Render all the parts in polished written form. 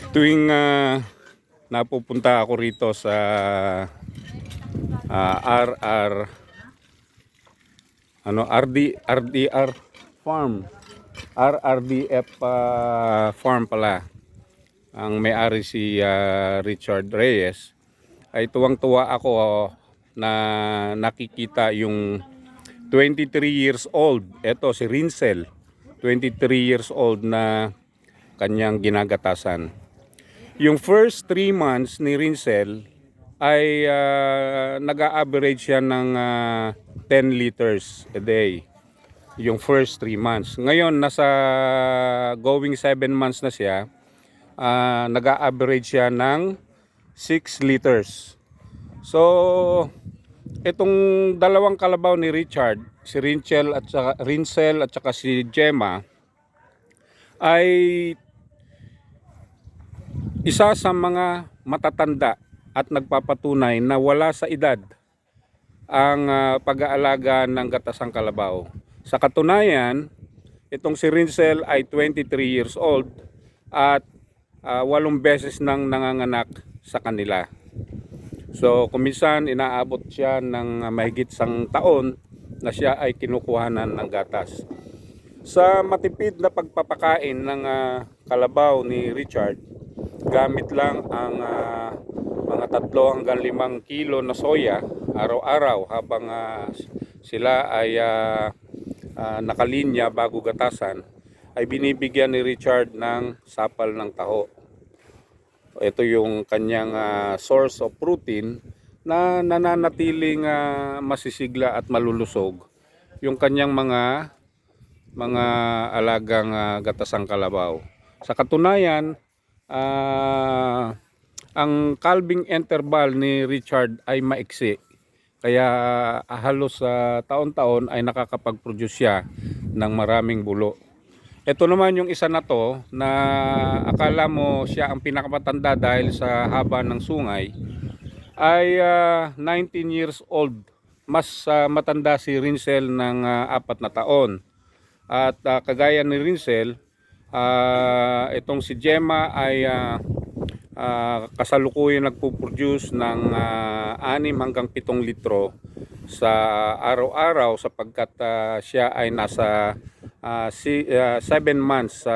Tuwing napupunta ako rito sa RR RDR Farm, RRDF Farm pala. Ang may-ari si Richard Reyes. Ay tuwang-tuwa ako na nakikita yung 23 years old. Ito si Rinsel, 23 years old na kanyang ginagatasan. Yung first 3 months ni Rinsel ay nag-a-average siya ng 10 liters a day. Yung first 3 months. Ngayon nasa going 7 months na siya, nag-a-average siya ng 6 liters. So itong dalawang kalabaw ni Richard, si Rinsel at saka si Gemma, ay isa sa mga matatanda at nagpapatunay na wala sa edad ang pag-aalaga ng gatasang kalabaw. Sa katunayan, itong si Rinsel ay 23 years old at 8 beses nang nanganganak sa kanila. So kuminsan inaabot siya ng mahigit 1 taon na siya ay kinukuhanan ng gatas. Sa matipid na pagpapakain ng kalabaw ni Richard, gamit lang ang mga 3 hanggang 5 kilo na soya araw-araw habang sila ay nakalinya bago gatasan, ay binibigyan ni Richard ng sapal ng taho. Ito yung kanyang source of protein na nananatiling masisigla at malulusog yung kanyang mga alagang gatasang kalabaw. Sa katunayan, ang calving interval ni Richard ay maiksi. Kaya halos taon-taon ay nakakapag-produce siya ng maraming bulo. Ito naman yung isa na to na akala mo siya ang pinakamatanda dahil sa haba ng sungay, ay 19 years old. Mas matanda si Rinsel ng 4 na taon. At kagaya ni Rinsel, itong si Gemma ay kasalukuyan nagpo-produce ng 6 hanggang 7 litro sa araw-araw sapagkat siya ay nasa 7 months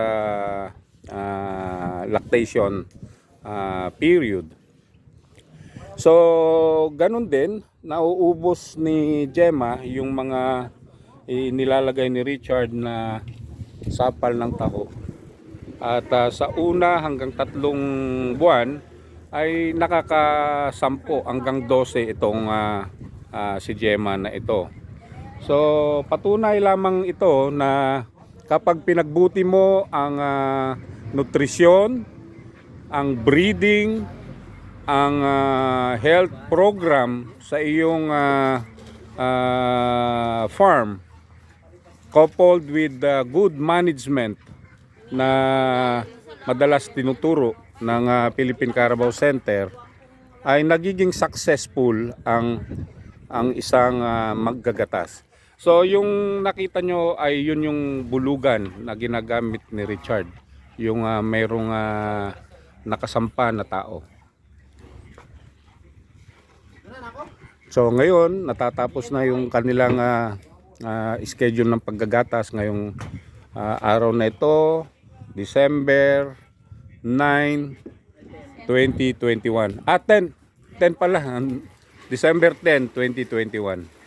lactation period. So ganun din, nauubos ni Gemma yung mga nilalagay ni Richard na sapal ng taho. At sa 1 hanggang 3 buwan ay nakaka-10 hanggang 12 itong si Gemma na ito. So patunay lamang ito na kapag pinagbuti mo ang nutrisyon, ang breeding, ang health program sa iyong farm, coupled with good management na madalas tinuturo ng Philippine Carabao Center, ay nagiging successful ang isang maggagatas. So yung nakita nyo ay yun yung bulugan na ginagamit ni Richard, yung mayroong nakasampa na tao. So ngayon natatapos na yung kanilang schedule ng paggagatas ngayong araw na ito, December 9, 2021. 10 pala, December 10, 2021.